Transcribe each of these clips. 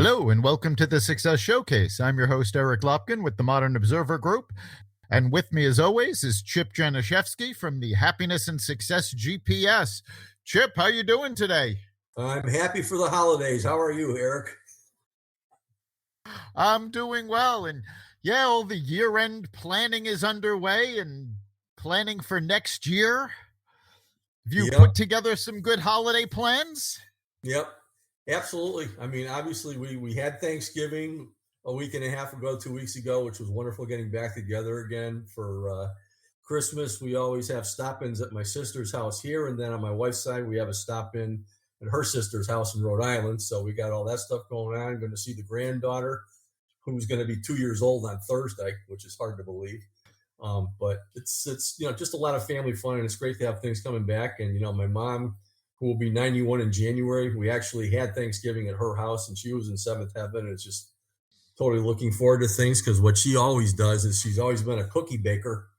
Hello, and welcome to the Success Showcase. I'm your host, Eric Lopkin with the Modern Observer Group. And with me, as always, is Chip Januszewski from the Happiness and Success GPS. Chip, how you doing today? I'm happy for the holidays. How are you, Eric? I'm doing well. And yeah, all the year-end planning is underway and planning for next year. Have you put together some good holiday plans? Yep, absolutely. I mean, obviously, we had Thanksgiving a week and a half ago, 2 weeks ago, which was wonderful getting back together again for Christmas. We always have stop-ins at my sister's house here, and then on my wife's side, we have a stop-in at her sister's house in Rhode Island. So we got all that stuff going on. I'm going to see the granddaughter, who's going to be 2 years old on Thursday, which is hard to believe. But it's just a lot of family fun, and it's great to have things coming back. And my mom, who will be 91 in January, we actually had Thanksgiving at her house, and she was in seventh heaven. And it's just totally looking forward to things, because what she always does is she's always been a cookie baker,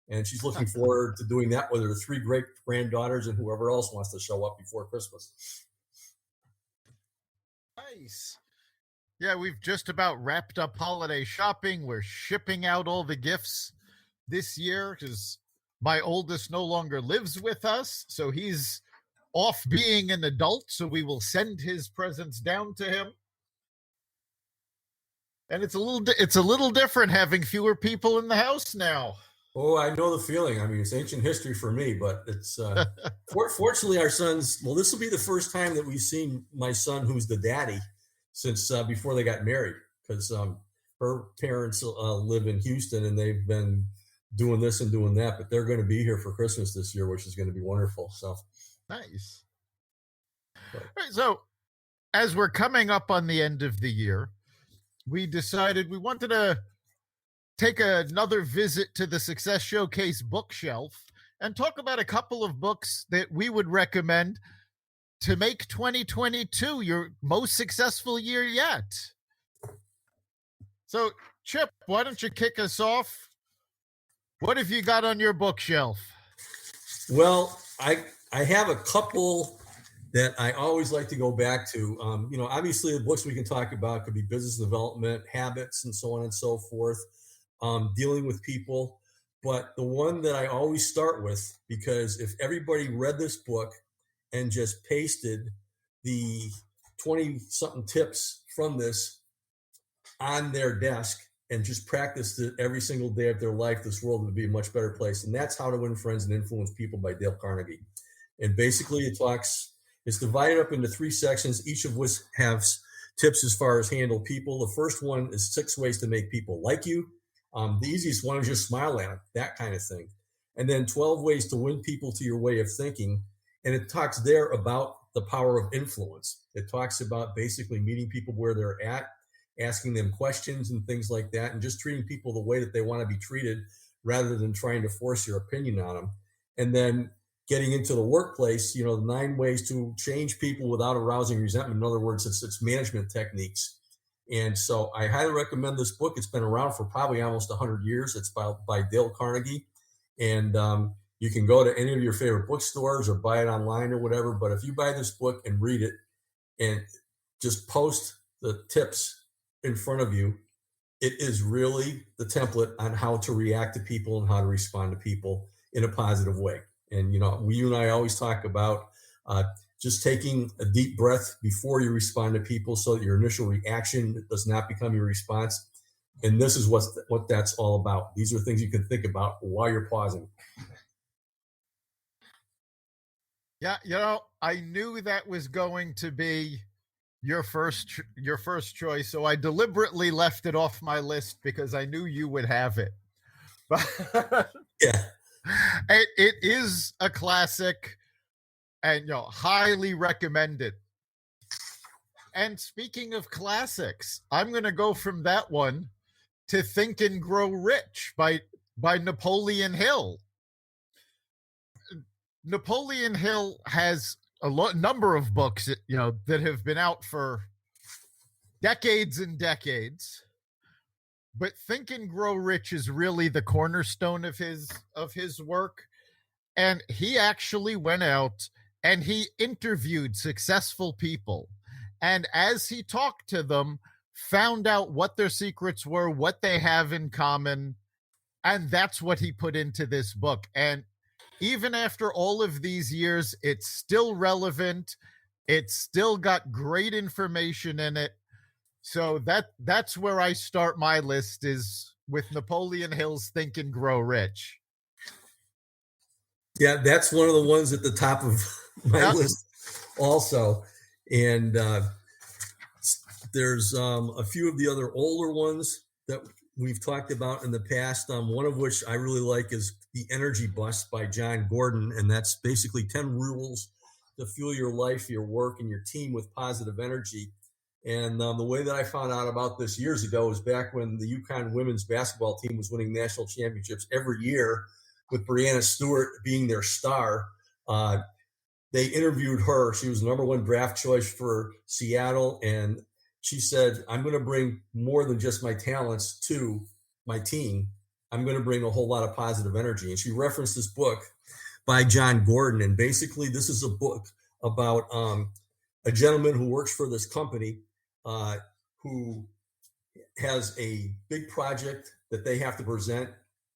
and she's looking forward to doing that with her three great granddaughters and whoever else wants to show up before Christmas. Nice. Yeah, we've just about wrapped up holiday shopping. We're shipping out all the gifts this year because my oldest no longer lives with us. So he's off being an adult. So we will send his presents down to him. And it's a little different having fewer people in the house now. Oh, I know the feeling. I mean, it's ancient history for me, but it's fortunately our sons. Well, this will be the first time that we've seen my son, who's the daddy, since before they got married, because her parents live in Houston, and they've been doing this and doing that, but they're going to be here for Christmas this year, which is going to be wonderful. So nice. All right, so as we're coming up on the end of the year, we decided we wanted to take another visit to the Success Showcase bookshelf and talk about a couple of books that we would recommend to make 2022 your most successful year yet. So, Chip, why don't you kick us off? What have you got on your bookshelf? Well, I have a couple that I always like to go back to. Obviously the books we can talk about could be business development, habits, and so on and so forth, dealing with people. But the one that I always start with, because if everybody read this book and just pasted the 20-something tips from this on their desk and just practiced it every single day of their life, this world would be a much better place. And that's How to Win Friends and Influence People by Dale Carnegie. And basically it's divided up into 3 sections, each of which has tips as far as handle people. The first one is 6 ways to make people like you. The easiest one is just smile at them, that kind of thing. And then 12 ways to win people to your way of thinking. And it talks there about the power of influence. It talks about basically meeting people where they're at, asking them questions and things like that, and just treating people the way that they want to be treated rather than trying to force your opinion on them. And then getting into the workplace, the 9 ways to change people without arousing resentment. In other words, it's management techniques. And so I highly recommend this book. It's been around for probably almost 100 years. It's by Dale Carnegie. And you can go to any of your favorite bookstores or buy it online or whatever. But if you buy this book and read it and just post the tips in front of you, it is really the template on how to react to people and how to respond to people in a positive way. And, you and I always talk about just taking a deep breath before you respond to people so that your initial reaction does not become your response. And this is what that's all about. These are things you can think about while you're pausing. Yeah, I knew that was going to be your first choice, so I deliberately left it off my list because I knew you would have it. But yeah. It is a classic, and highly recommended. And speaking of classics, I'm going to go from that one to Think and Grow Rich by Napoleon Hill. Napoleon Hill has a number of books that have been out for decades and decades. But Think and Grow Rich is really the cornerstone of his work. And he actually went out and he interviewed successful people And as he talked to them, found out what their secrets were, what they have in common. And that's what he put into this book. And even after all of these years, it's still relevant. It's still got great information in it. So that's where I start my list, is with Napoleon Hill's Think and Grow Rich. Yeah, that's one of the ones at the top of my list also. And there's a few of the other older ones that we've talked about in the past. One of which I really like is The Energy Bus by John Gordon. And that's basically 10 rules to fuel your life, your work, and your team with positive energy. And the way that I found out about this years ago was back when the UConn women's basketball team was winning national championships every year, with Breanna Stewart being their star. They interviewed her. She was the number one draft choice for Seattle. And she said, I'm going to bring more than just my talents to my team. I'm going to bring a whole lot of positive energy. And she referenced this book by John Gordon. And basically, this is a book about a gentleman who works for this company who has a big project that they have to present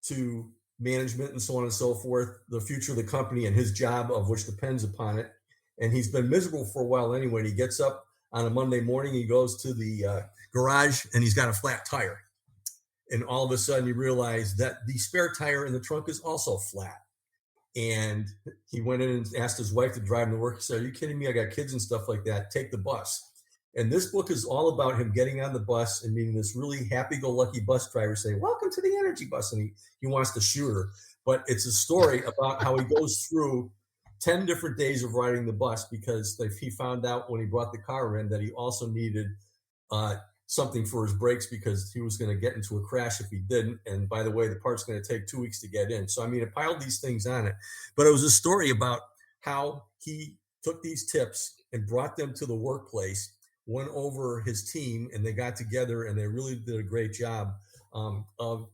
to management and so on and so forth, the future of the company and his job, of which depends upon it. And he's been miserable for a while anyway. And he gets up on a Monday morning, he goes to the garage, and he's got a flat tire. And all of a sudden you realize that the spare tire in the trunk is also flat. And he went in and asked his wife to drive him to work. He said, are you kidding me? I got kids and stuff like that. Take the bus. And this book is all about him getting on the bus and meeting this really happy-go-lucky bus driver saying, welcome to the Energy Bus. And he wants to shoot her. But it's a story about how he goes through 10 different days of riding the bus, because he found out when he brought the car in that he also needed something for his brakes, because he was going to get into a crash if he didn't. And by the way, the part's going to take 2 weeks to get in. So, I mean, it piled these things on it. But it was a story about how he took these tips and brought them to the workplace, went over his team, and they got together and they really did a great job of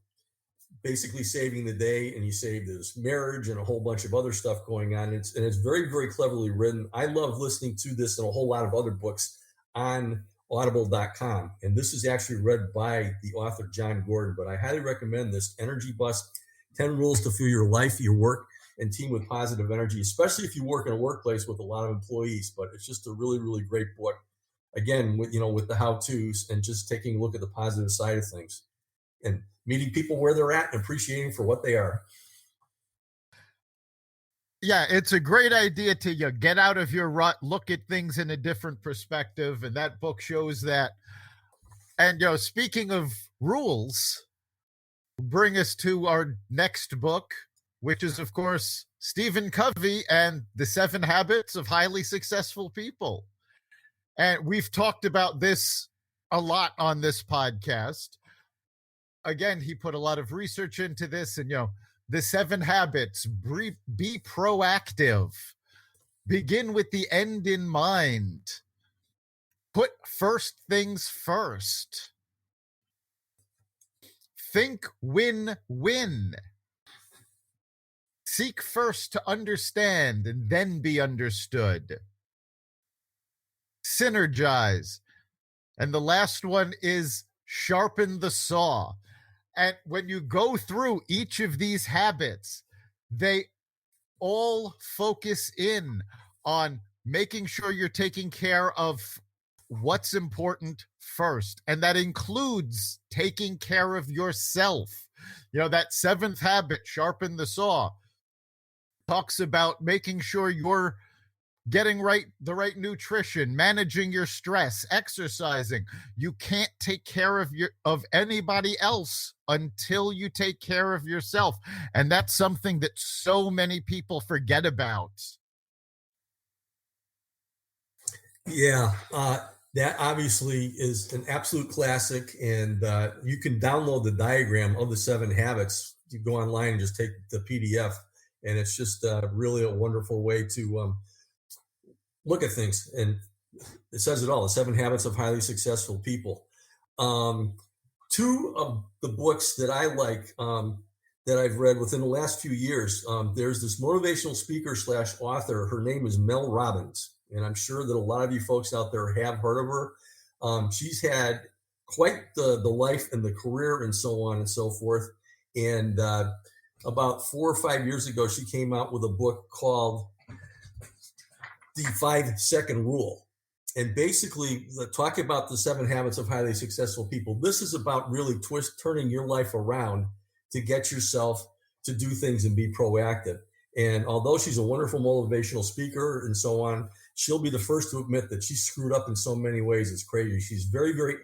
basically saving the day. And he saved his marriage and a whole bunch of other stuff going on. And it's very, very cleverly written. I love listening to this and a whole lot of other books on audible.com. And this is actually read by the author, John Gordon. But I highly recommend this Energy Bus, 10 Rules to Fuel Your Life, Your Work, and Team with Positive Energy, especially if you work in a workplace with a lot of employees. But it's just a really, really great book. Again, with the how-tos and just taking a look at the positive side of things and meeting people where they're at and appreciating for what they are. Yeah, it's a great idea to get out of your rut, look at things in a different perspective, and that book shows that. And speaking of rules, bring us to our next book, which is, of course, Stephen Covey and the 7 Habits of Highly Successful People. And we've talked about this a lot on this podcast. Again, he put a lot of research into this, and the 7 habits: be proactive, begin with the end in mind, put first things first, think win-win, seek first to understand and then be understood, synergize, and the last one is sharpen the saw. And when you go through each of these habits, they all focus in on making sure you're taking care of what's important first. And that includes taking care of yourself. That 7th habit, sharpen the saw, talks about making sure you're getting the right nutrition, managing your stress, exercising. You can't take care of anybody else until you take care of yourself. And that's something that so many people forget about. Yeah, that obviously is an absolute classic. And you can download the diagram of the 7 habits. You go online and just take the PDF. And it's just really a wonderful way to look at things. And it says it all, the 7 habits of highly successful people. 2 of the books that I like that I've read within the last few years, there's this motivational speaker / author. Her name is Mel Robbins. And I'm sure that a lot of you folks out there have heard of her. She's had quite the life and the career and so on and so forth. And about 4 or 5 years ago, she came out with a book called The 5-Second Rule. And basically, talking about the 7 habits of highly successful people, this is about really turning your life around to get yourself to do things and be proactive. And although she's a wonderful motivational speaker and so on, she'll be the first to admit that she's screwed up in so many ways. It's crazy. She's very, very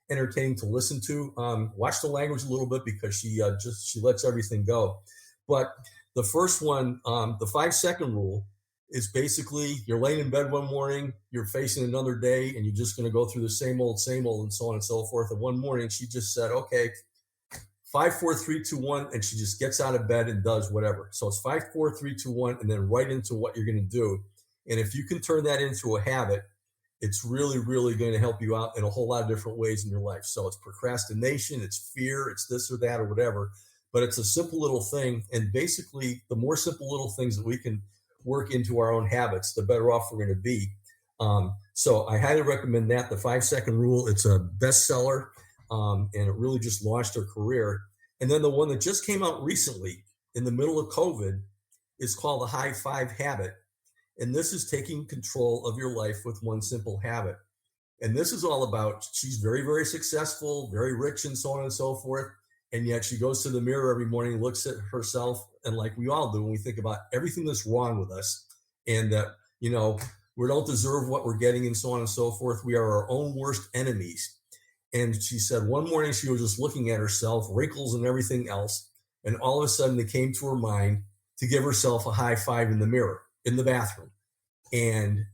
entertaining to listen to. Watch the language a little bit because she lets everything go. But the first one, the 5-second rule, is basically you're laying in bed one morning, you're facing another day, and you're just going to go through the same old, and so on and so forth. And one morning she just said, okay, 5, 4, 3, 2, 1, and she just gets out of bed and does whatever. So it's 5, 4, 3, 2, 1, and then right into what you're going to do. And if you can turn that into a habit, it's really, really going to help you out in a whole lot of different ways in your life. So it's procrastination, it's fear, it's this or that or whatever, but it's a simple little thing. And basically, the more simple little things that we can work into our own habits, the better off we're going to be. So I highly recommend that, the 5-second rule. It's a bestseller, and it really just launched her career. And then the one that just came out recently in the middle of COVID is called the High 5 Habit. And this is taking control of your life with one simple habit. And this is all about, she's very, very successful, very rich and so on and so forth. And yet she goes to the mirror every morning, looks at herself, and like we all do when we think about everything that's wrong with us and that, we don't deserve what we're getting and so on and so forth. We are our own worst enemies. And she said one morning she was just looking at herself, wrinkles and everything else. And all of a sudden it came to her mind to give herself a high five in the mirror, in the bathroom. And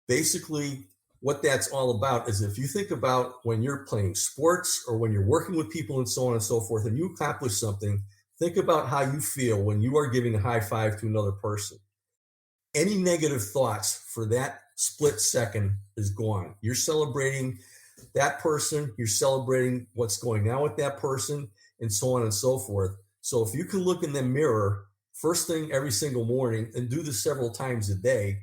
basically what that's all about is if you think about when you're playing sports or when you're working with people and so on and so forth, and you accomplish something, think about how you feel when you are giving a high five to another person. Any negative thoughts for that split second is gone. You're celebrating that person, you're celebrating what's going on with that person, and so on and so forth. So if you can look in the mirror first thing every single morning and do this several times a day,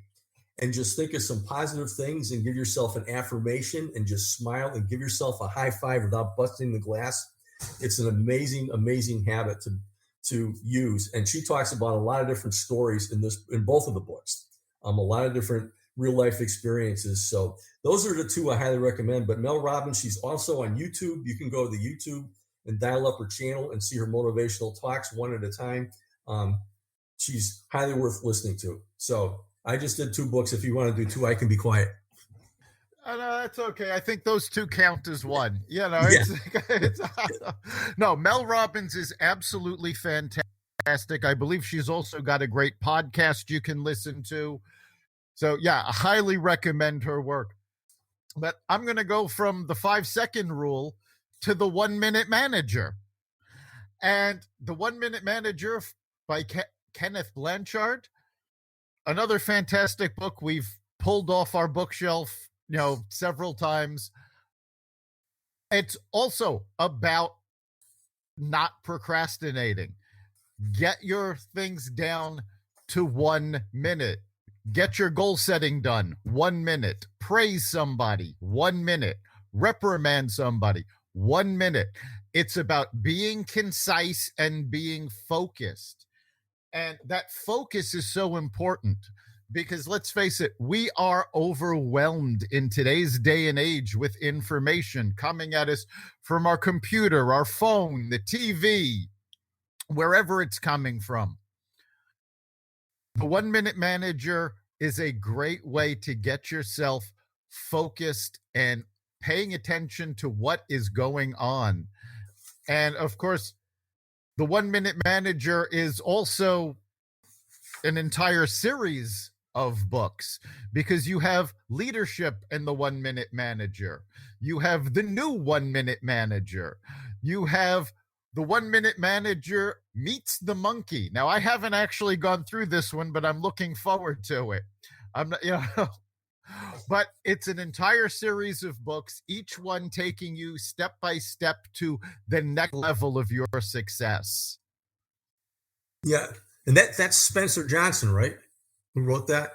and just think of some positive things and give yourself an affirmation and just smile and give yourself a high five without busting the glass. It's an amazing, amazing habit to use. And she talks about a lot of different stories in both of the books, a lot of different real life experiences. So those are the 2 I highly recommend. But Mel Robbins, she's also on YouTube. You can go to the YouTube and dial up her channel and see her motivational talks one at a time. She's highly worth listening to. So I just did 2 books. If you want to do 2, I can be quiet. No, that's okay. I think those 2 count as one. Yeah. No, Mel Robbins is absolutely fantastic. I believe she's also got a great podcast you can listen to. So yeah, I highly recommend her work. But I'm going to go from the 5-second rule to the 1-minute manager. And the 1-minute manager by Kenneth Blanchard. Another fantastic book we've pulled off our bookshelf, several times. It's also about not procrastinating. Get your things down to 1 minute. Get your goal setting done. 1 minute. Praise somebody. 1 minute. Reprimand somebody. 1 minute. It's about being concise and being focused. And that focus is so important because let's face it, we are overwhelmed in today's day and age with information coming at us from our computer, our phone, the TV, wherever it's coming from. The 1-minute manager is a great way to get yourself focused and paying attention to what is going on. And of course, the 1-minute manager is also an entire series of books because you have leadership and the 1-minute manager. You have the new 1-minute manager. You have the 1-minute manager meets the monkey. Now, I haven't actually gone through this one, but I'm looking forward to it. I'm not, but it's an entire series of books, each one taking you step by step to the next level of your success. Yeah. And that's Spencer Johnson, right? Who wrote that?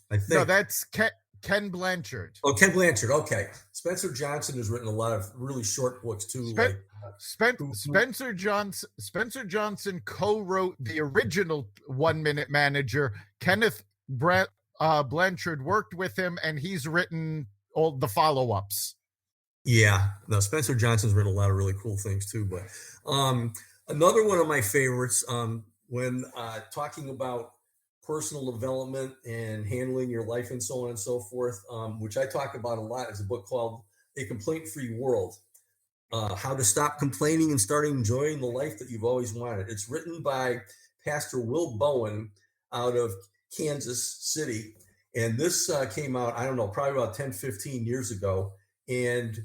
I think. No, that's Ken Blanchard. Oh, Ken Blanchard. Okay. Spencer Johnson has written a lot of really short books too. Spencer Johnson co-wrote the original 1 Minute Manager. Kenneth Blanchard worked with him, and he's written all the follow-ups. Yeah, no, Spencer Johnson's written a lot of really cool things too. But another one of my favorites, when talking about personal development and handling your life and so on and so forth, which I talk about a lot, is a book called A Complaint-Free World. How to Stop Complaining and Start Enjoying the Life That You've Always Wanted. It's written by Pastor Will Bowen out of Kansas City. And this came out, I don't know, probably about 10, 15 years ago. And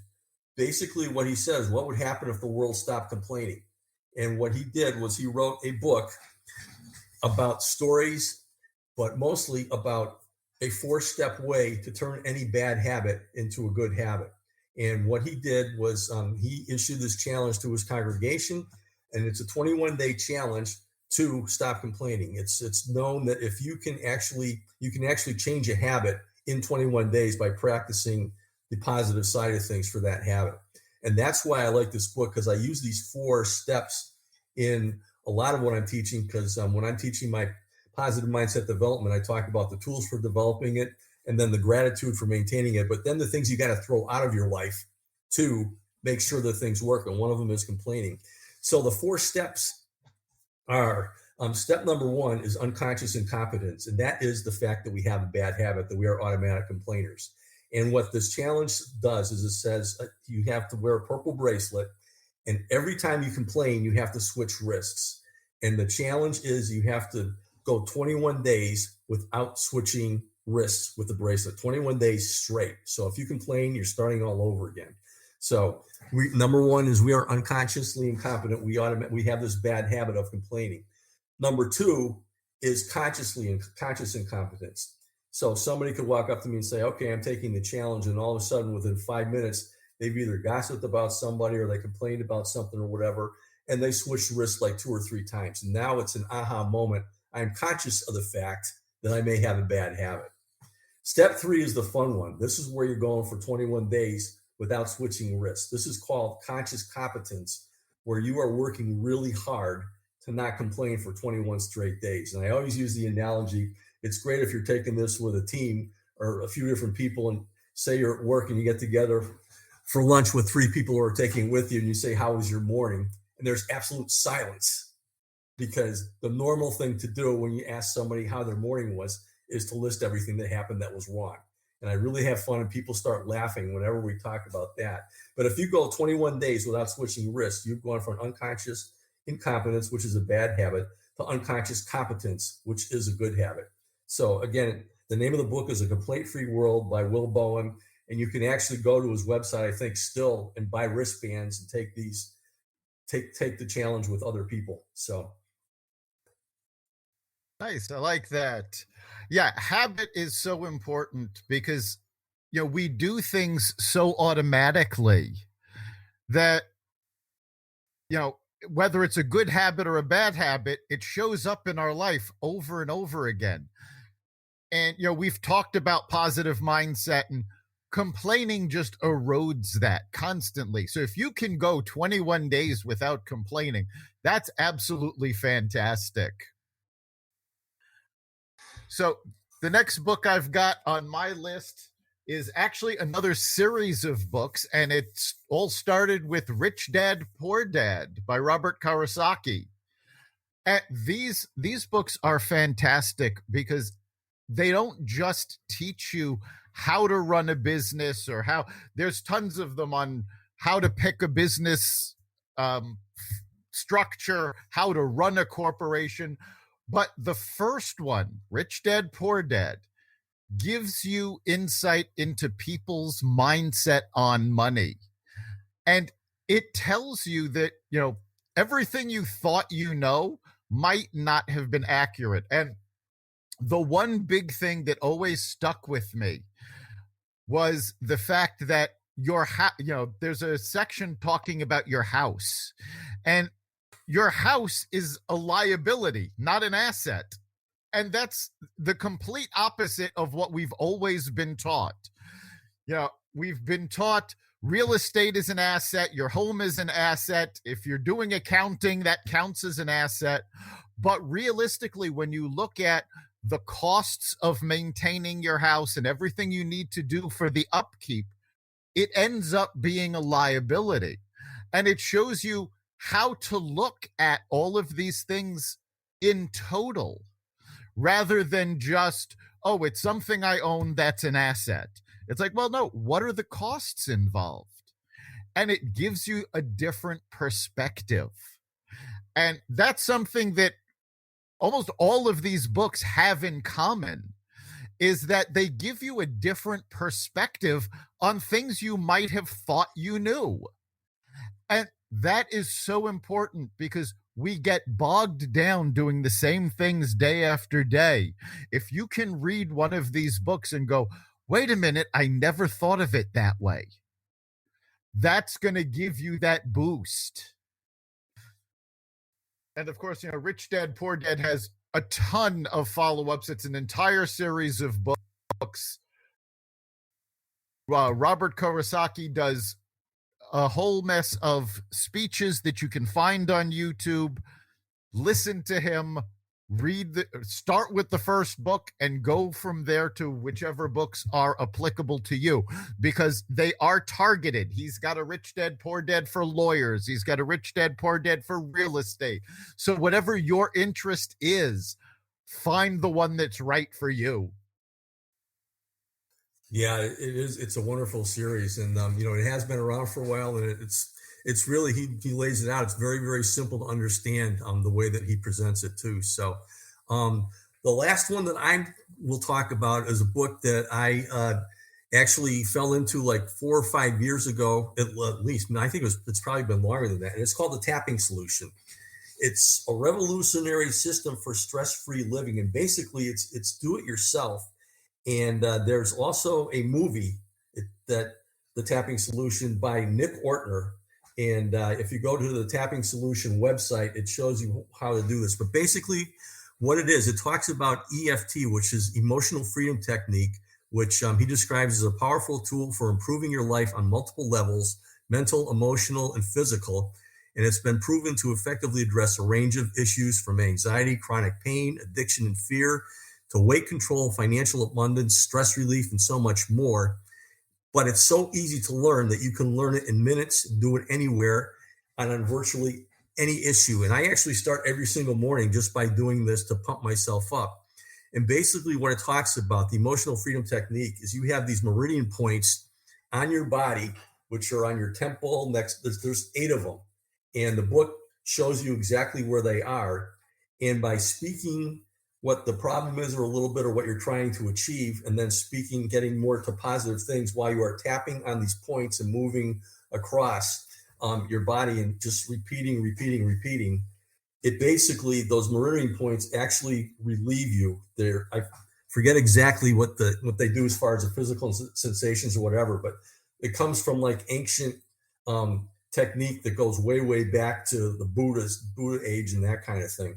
basically what he says, what would happen if the world stopped complaining? And what he did was he wrote a book about stories, but mostly about a 4-step way to turn any bad habit into a good habit. And what he did was he issued this challenge to his congregation, and it's a 21-day challenge to stop complaining. It's known that if you can actually change a habit in 21 days by practicing the positive side of things for that habit. And that's why I like this book, because I use these 4 steps in a lot of what I'm teaching, because when I'm teaching my positive mindset development, I talk about the tools for developing it, and then the gratitude for maintaining it, but then the things you got to throw out of your life to make sure that things work. And one of them is complaining. So the 4 steps are, step number 1 is unconscious incompetence. And that is the fact that we have a bad habit, that we are automatic complainers. And what this challenge does is it says you have to wear a purple bracelet, and every time you complain, you have to switch wrists. And the challenge is you have to go 21 days without switching wrists with the bracelet, 21 days straight. So if you complain, you're starting all over again. So number 1 is we are unconsciously incompetent. We have this bad habit of complaining. Number 2 is conscious incompetence. So somebody could walk up to me and say, okay, I'm taking the challenge. And all of a sudden, within 5 minutes, they've either gossiped about somebody or they complained about something or whatever, and they switched wrists like 2 or 3 times. And now it's an aha moment. I'm conscious of the fact that I may have a bad habit. Step 3 is the fun one. This is where you're going for 21 days without switching wrists. This is called conscious competence, where you are working really hard to not complain for 21 straight days. And I always use the analogy, it's great if you're taking this with a team or a few different people, and say you're at work and you get together for lunch with 3 people who are taking with you, and you say, how was your morning? And there's absolute silence, because the normal thing to do when you ask somebody how their morning was is to list everything that happened that was wrong. And I really have fun, and people start laughing whenever we talk about that. But if you go 21 days without switching wrists, you've gone from unconscious incompetence, which is a bad habit, to unconscious competence, which is a good habit. So again, the name of the book is A Complaint-Free World by Will Bowen. And you can actually go to his website, I think, still, and buy wristbands and take the challenge with other people. So nice. I like that. Yeah, habit is so important, because we do things so automatically that whether it's a good habit or a bad habit, it shows up in our life over and over again. And we've talked about positive mindset, and complaining just erodes that constantly. So if you can go 21 days without complaining, that's absolutely fantastic. So the next book I've got on my list is actually another series of books, and it's all started with Rich Dad, Poor Dad by Robert Kiyosaki. And these books are fantastic because they don't just teach you how to run a business, or there's tons of them on how to pick a business structure, how to run a corporation. But the first one, Rich Dad, Poor Dad, gives you insight into people's mindset on money. And it tells you that, everything you thought might not have been accurate. And the one big thing that always stuck with me was the fact that there's a section talking about your house, and your house is a liability, not an asset. And that's the complete opposite of what we've always been taught. We've been taught real estate is an asset, your home is an asset. If you're doing accounting, that counts as an asset. But realistically, when you look at the costs of maintaining your house and everything you need to do for the upkeep, it ends up being a liability. And it shows you how to look at all of these things in total, rather than just, oh, it's something I own, that's an asset. It's like, well, no, what are the costs involved? And it gives you a different perspective. And that's something that almost all of these books have in common, is that they give you a different perspective on things you might have thought you knew. And that is so important, because we get bogged down doing the same things day after day. If you can read one of these books and go, wait a minute, I never thought of it that way, that's going to give you that boost. And of course, Rich Dad, Poor Dad has a ton of follow-ups. It's an entire series of books. Robert Kiyosaki does a whole mess of speeches that you can find on YouTube. Listen to him, start with the first book and go from there to whichever books are applicable to you, because they are targeted. He's got a Rich Dad, Poor Dad for lawyers. He's got a Rich Dad, Poor Dad for real estate. So whatever your interest is, find the one that's right for you. Yeah, it is. It's a wonderful series, and it has been around for a while, and it's really he lays it out. It's very, very simple to understand the way that he presents it too. So, the last one that I will talk about is a book that I actually fell into like 4 or 5 years ago, at least. And I think it's probably been longer than that. And it's called The Tapping Solution. It's a revolutionary system for stress-free living, and basically, it's do it yourself. And there's also a movie that The Tapping Solution by Nick Ortner. And if you go to the Tapping Solution website, it shows you how to do this. But basically what it is, it talks about EFT, which is Emotional Freedom Technique, which he describes as a powerful tool for improving your life on multiple levels, mental, emotional, and physical. And it's been proven to effectively address a range of issues from anxiety, chronic pain, addiction, and fear, to weight control, financial abundance, stress relief, and so much more. But it's so easy to learn that you can learn it in minutes, do it anywhere, and on virtually any issue. And I actually start every single morning just by doing this to pump myself up. And basically what it talks about, the emotional freedom technique, is you have these meridian points on your body, which are on your temple next. There's 8 of them. And the book shows you exactly where they are. And by speaking what the problem is, or a little bit of what you're trying to achieve, and then speaking, getting more to positive things while you are tapping on these points and moving across your body and just repeating, it basically, those meridian points actually relieve you. I forget exactly what they do as far as the physical sensations or whatever, but it comes from like ancient technique that goes way, way back to the Buddha age and that kind of thing.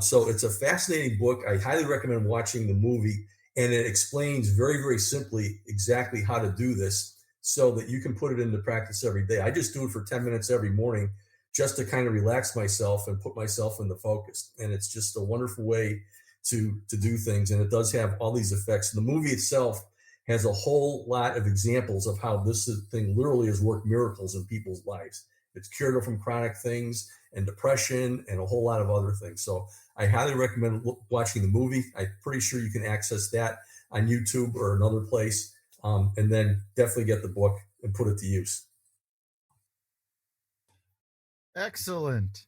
So it's a fascinating book. I highly recommend watching the movie, and it explains very, very simply exactly how to do this so that you can put it into practice every day. I just do it for 10 minutes every morning just to kind of relax myself and put myself in the focus. And it's just a wonderful way to do things. And it does have all these effects. The movie itself has a whole lot of examples of how this thing literally has worked miracles in people's lives. It's cured them from chronic things and depression and a whole lot of other things. So I highly recommend watching the movie. I'm pretty sure you can access that on YouTube or another place. And then definitely get the book and put it to use. Excellent.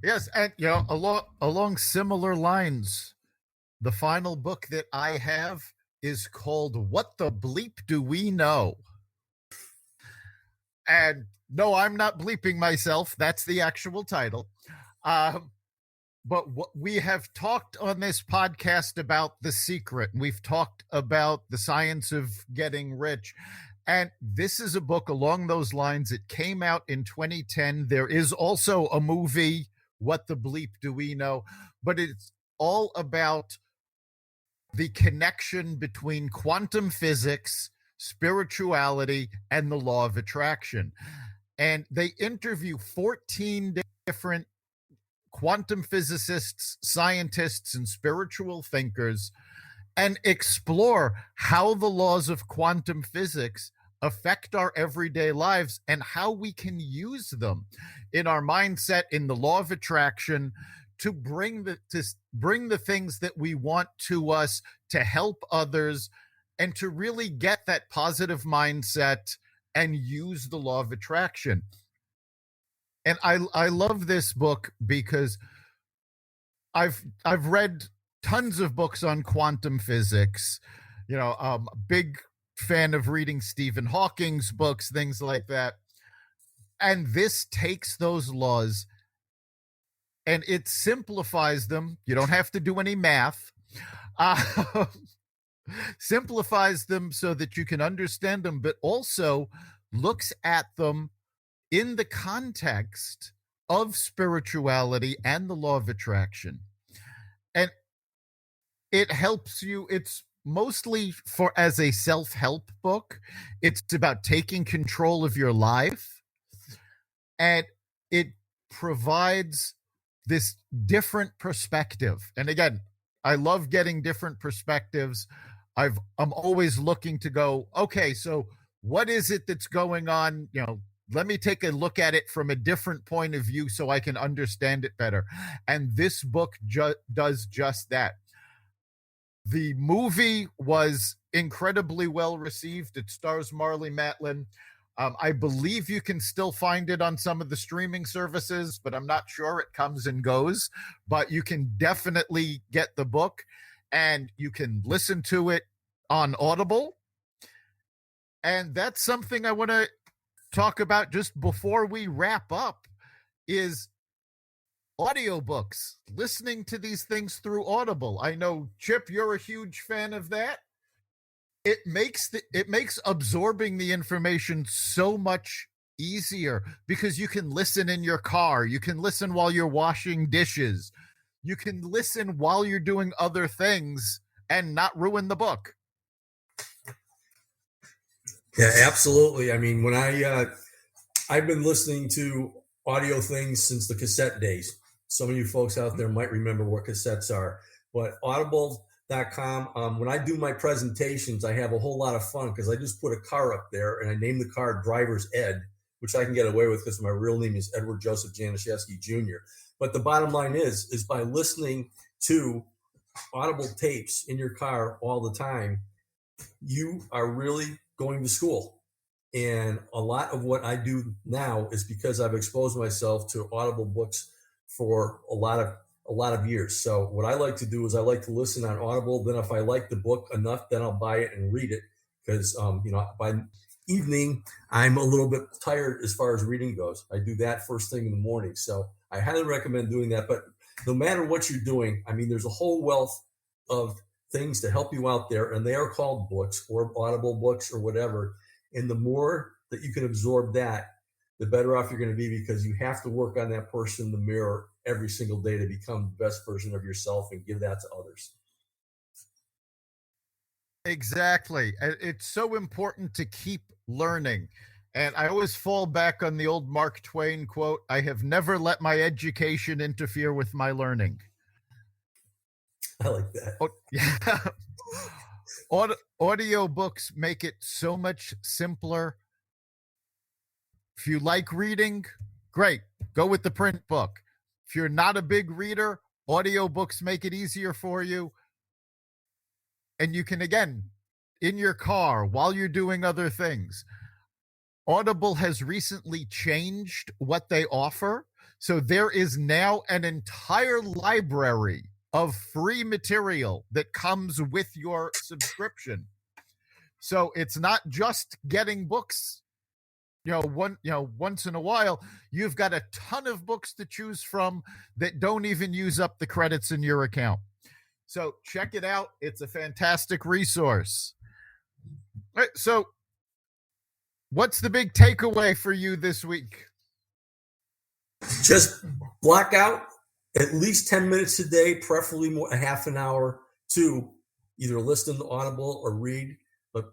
Yes, and along similar lines, the final book that I have is called What the Bleep Do We Know? And no, I'm not bleeping myself. That's the actual title. But we have talked on this podcast about The Secret. We've talked about the science of getting rich. And this is a book along those lines. It came out in 2010. There is also a movie, What the Bleep Do We Know? But it's all about the connection between quantum physics, spirituality, and the law of attraction. And they interview 14 different quantum physicists, scientists, and spiritual thinkers and explore how the laws of quantum physics affect our everyday lives and how we can use them in our mindset, in the law of attraction, to bring the things that we want to us, to help others, and to really get that positive mindset and use the law of attraction. And I love this book because I've read tons of books on quantum physics. Big fan of reading Stephen Hawking's books, things like that. And this takes those laws and it simplifies them. You don't have to do any math. Simplifies them so that you can understand them, but also looks at them in the context of spirituality and the law of attraction. And it helps you. It's mostly as a self-help book. It's about taking control of your life. And it provides this different perspective. And again, I love getting different perspectives. I'm always looking to go, okay, so what is it that's going on? Let me take a look at it from a different point of view so I can understand it better. And this book does just that. The movie was incredibly well received. It stars Marlee Matlin. I believe you can still find it on some of the streaming services, but I'm not sure. It comes and goes. But you can definitely get the book, and you can listen to it on Audible. And that's something I want to talk about just before we wrap up is audiobooks, listening to these things through Audible. I know, Chip, you're a huge fan of that. It makes absorbing the information so much easier because you can listen in your car, you can listen while you're washing dishes, you can listen while you're doing other things and not ruin the book. Yeah, absolutely. I mean, when I've been listening to audio things since the cassette days. Some of you folks out there might remember what cassettes are, but audible.com, when I do my presentations, I have a whole lot of fun because I just put a car up there and I name the car Driver's Ed, which I can get away with because my real name is Edward Joseph Januszewski Jr. But the bottom line is by listening to Audible tapes in your car all the time, you are really going to school. And a lot of what I do now is because I've exposed myself to Audible books for a lot of years. So what I like to do is I like to listen on Audible. Then if I like the book enough, then I'll buy it and read it because, by evening, I'm a little bit tired as far as reading goes. I do that first thing in the morning. So I highly recommend doing that. But no matter what you're doing, I mean, there's a whole wealth of things to help you out there, and they are called books or Audible books or whatever. And the more that you can absorb that, the better off you're going to be because you have to work on that person in the mirror every single day to become the best version of yourself and give that to others. Exactly. It's so important to keep learning. And I always fall back on the old Mark Twain quote, I have never let my education interfere with my learning. I like that. Oh, yeah. Audio books make it so much simpler. If you like reading, great. Go with the print book. If you're not a big reader, audiobooks make it easier for you. And you can, again, in your car, while you're doing other things. Audible has recently changed what they offer. So there is now an entire library of free material that comes with your subscription. So it's not just getting books, once in a while. You've got a ton of books to choose from that don't even use up the credits in your account. So check it out. It's a fantastic resource. All right, so what's the big takeaway for you this week? Just block out at least 10 minutes a day, preferably more, a half an hour, to either listen to Audible or read. But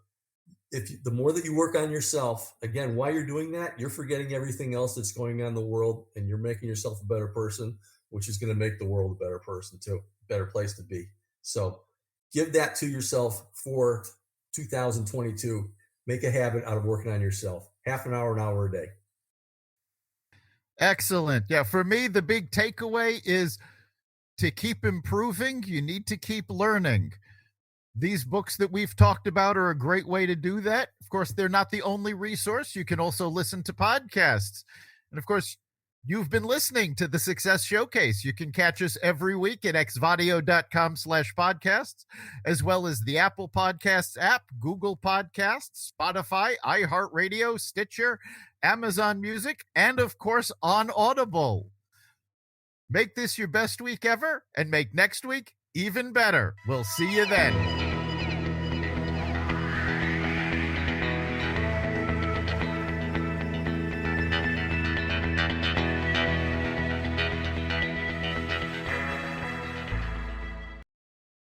the more that you work on yourself, again, while you're doing that, you're forgetting everything else that's going on in the world, and you're making yourself a better person, which is going to make the world a better person too, better place to be. So give that to yourself for 2022. Make a habit out of working on yourself. Half an hour a day. Excellent. Yeah, for me, the big takeaway is to keep improving, you need to keep learning. These books that we've talked about are a great way to do that. Of course, they're not the only resource. You can also listen to podcasts. And of course, you've been listening to the Success Showcase. You can catch us every week at xvadio.com/podcasts, as well as the Apple Podcasts app, Google Podcasts, Spotify, iHeartRadio, Stitcher, Amazon Music, and of course on Audible. Make this your best week ever and make next week even better. We'll see you then.